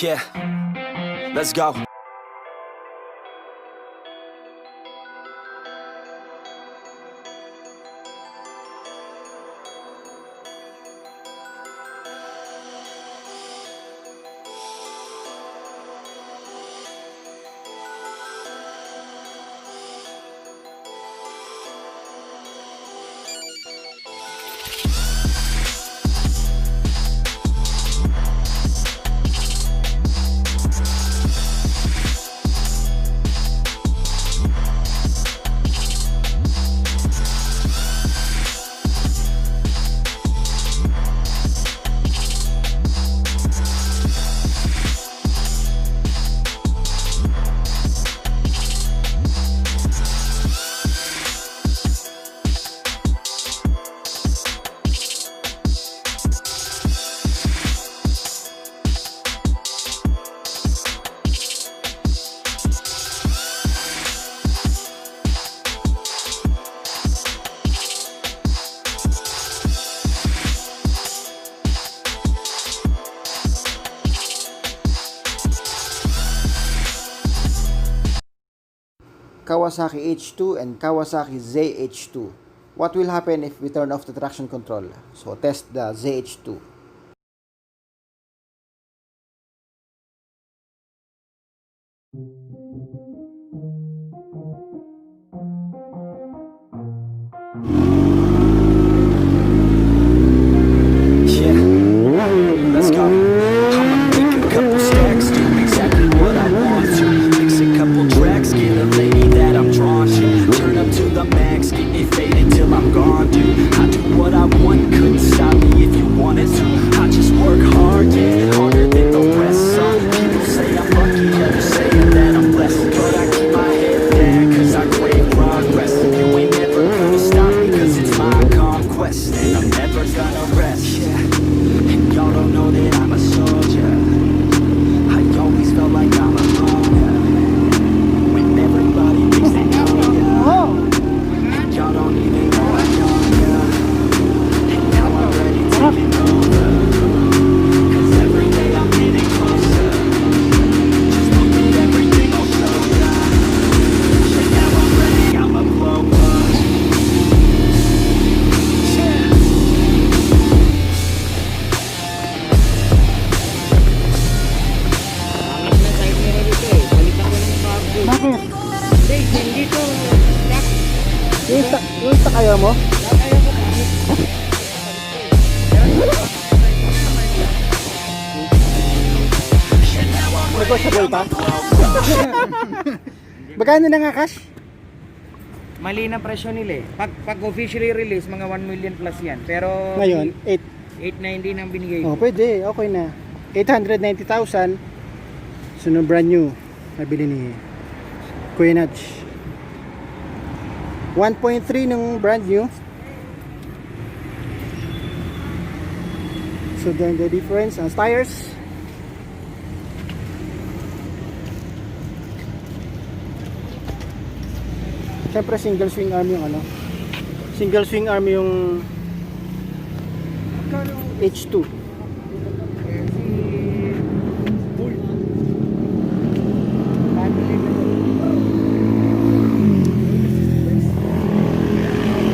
Yeah, let's go. Kawasaki H2 and Kawasaki ZH2. What will happen if we turn off the traction control? So test the ZH2. Yeah, let's go. I'ma make a couple stacks, do exactly what I want to. Mix a couple tracks, get a lady that I'm drawn to. Turn up to the max, get me faded till I'm gone, dude. I do what I want, couldn't stop me if you wanted to. I just work hard, yeah, harder than the rest. Some people say I'm lucky, others saying that I'm blessed. But I keep my head down, cause I crave progress. You ain't never gonna stop me, cause it's my conquest. And I'm never gonna rest, yeah. And y'all don't know that I'm a soldier. I always felt like I'm alone, yeah. When everybody thinks they know, yeah. And y'all don't even know I'm young, yeah. And now I'm ready taking over. Cause every day I'm getting closer. Just look at everything I'll show ya. And now I'm ready, I'ma blow up. Yeah. Bakit? Hindi to. Yung stock ayaw mo? Negotiable pa? Magkano na nga cash? Mali na presyo nila eh. Pag officially release, mga 1 million plus yan. Pero Ngayon, 890 nang binigay Oh, ko. pwede. Okay na. 890,000. Sunod brand new. Nabili ni Kuya Nudge. 1.3 ng brand new. So then the difference ang tires. Siyempre single swing arm yung ano. Single swing arm yung H2.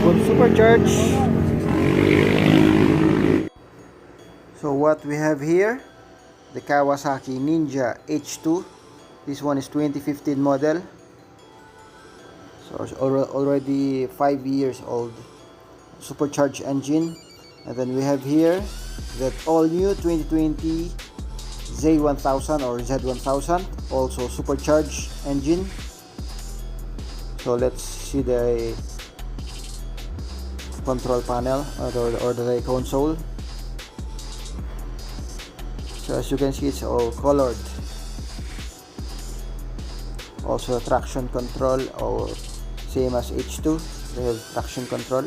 Full supercharge. So what we have here, the Kawasaki Ninja H2. This one is 2015 model. So it's already 5 years old. Supercharged engine. And then we have here that all new 2020 Z1000 or Z1000, also supercharged engine. So let's see the control panel or the console. So as you can see, it's all colored. Also traction control, or same as H2, they have traction control.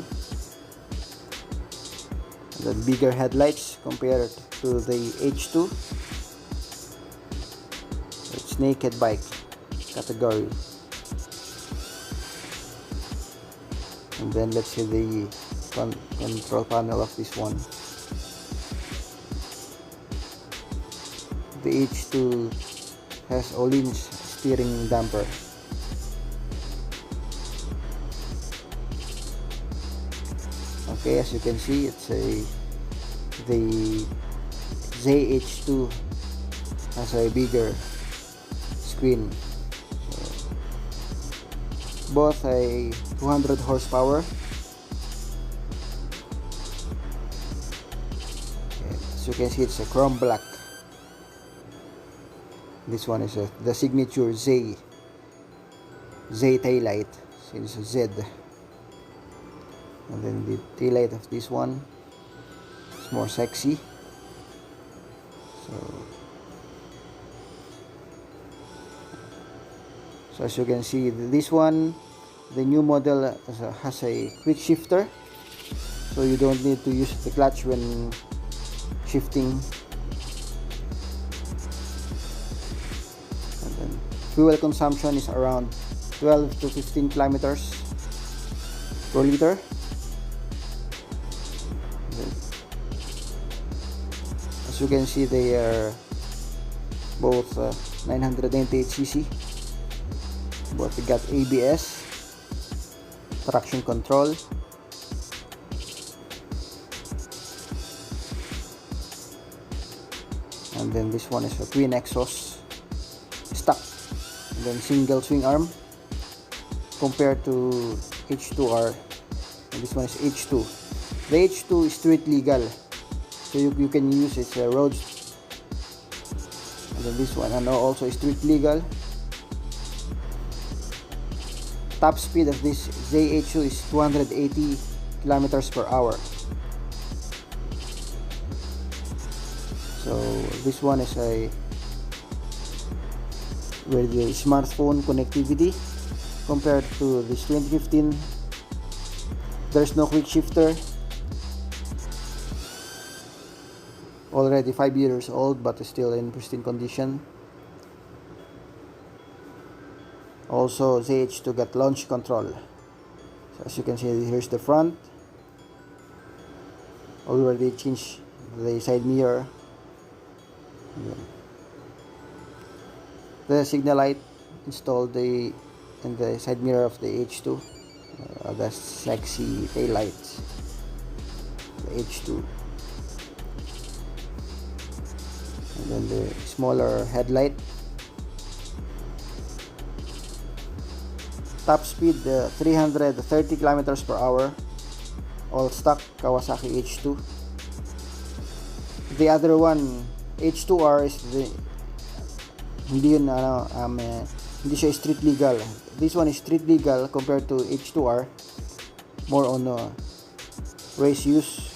The bigger headlights compared to the H2. It's naked bike category. And then let's see the control panel of this one. the H2 has all-in steering damper. Okay, as you can see, it's the ZH2 has a bigger screen. So, both a 200 horsepower. As you can see, it's a chrome black. This one is the signature Z taillight. So it's a Z. And then the taillight of this one is more sexy. So as you can see, this one, the new model has a quick shifter, so you don't need to use the clutch when shifting. And then fuel consumption is around 12 to 15 kilometers per liter. As you can see, they are both 998cc, but they got ABS, traction control, and then this one is a twin exhaust stock, and then single swing arm compared to H2R, and this one is H2. The H2 is street legal, so you can use its roads, and then this one also is street legal. Top speed of this ZH2 is 280 kilometers per hour. So this one is with the smartphone connectivity. Compared to this 2015, there's no quick shifter. Already 5 years old, but still in pristine condition. Also, ZH2 got launch control. So as you can see, here's the front. Already changed the side mirror. The signal light installed in the side mirror of the H2. The sexy tail lights. The H2. And then the smaller headlight. Top speed 330 kilometers per hour, all stock Kawasaki H2. The other one, H2R, is hindi siya street legal. This one is street legal compared to H2R, more on race use.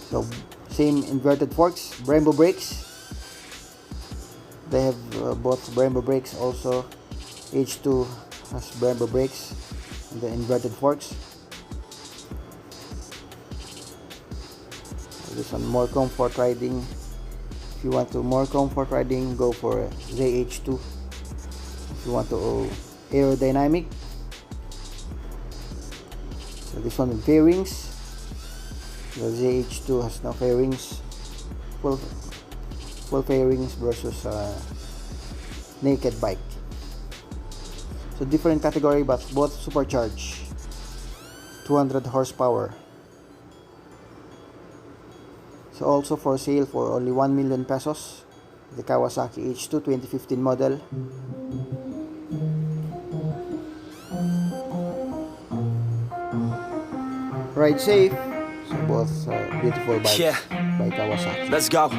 So same inverted forks, Brembo brakes. They have both Brembo brakes. Also H2 has Brembo brakes and the inverted forks. This one more comfort riding. If you want to more comfort riding, go for ZH2. If you want to aerodynamic, so this one with fairings. The ZH2 has no fairings, full fairings versus naked bike. So different category, but both supercharged, 200 horsepower. So also for sale for only 1 million pesos, the Kawasaki H2 2015 model. Ride safe. So both beautiful bikes by Kawasaki. Let's go.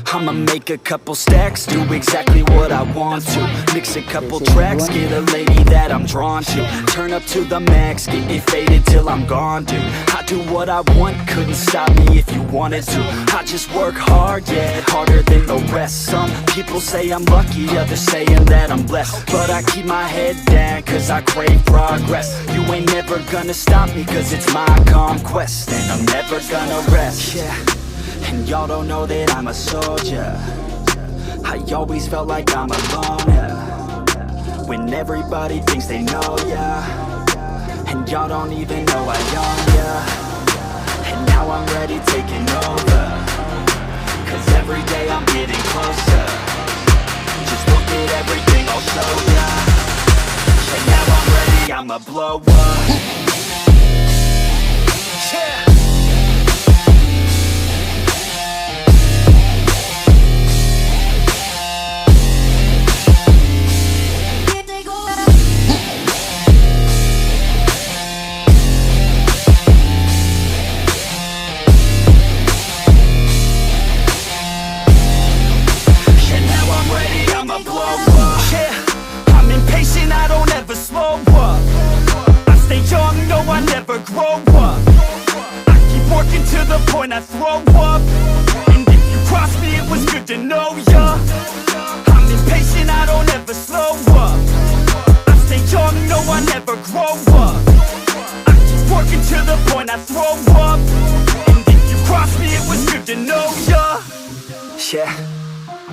I'ma make a couple stacks, do exactly what I want to. Mix a couple tracks, get a lady that I'm drawn to. Turn up to the max, get it faded till I'm gone, dude. I do what I want, couldn't stop me if you wanted to. I just work hard, yeah, harder than the rest. Some people say I'm lucky, others saying that I'm blessed. But I keep my head down, cause I crave progress. You ain't never gonna stop me, cause it's my conquest. And I'm never gonna rest, yeah. And y'all don't know that I'm a soldier. I always felt like I'm alone, yeah. When everybody thinks they know, yeah. And y'all don't even know I own, yeah. And now I'm ready taking over. 'cause every day I'm getting closer. Just look at everything I'll show ya. And now I'm ready, I'ma blow up. Yeah. Grow up. I keep working to the point I throw up. And if you cross me, it was good to know ya. I'm impatient, I don't ever slow up. I stay young, no, I never grow up. I keep working to the point I throw up. And if you cross me, it was good to know ya. Yeah.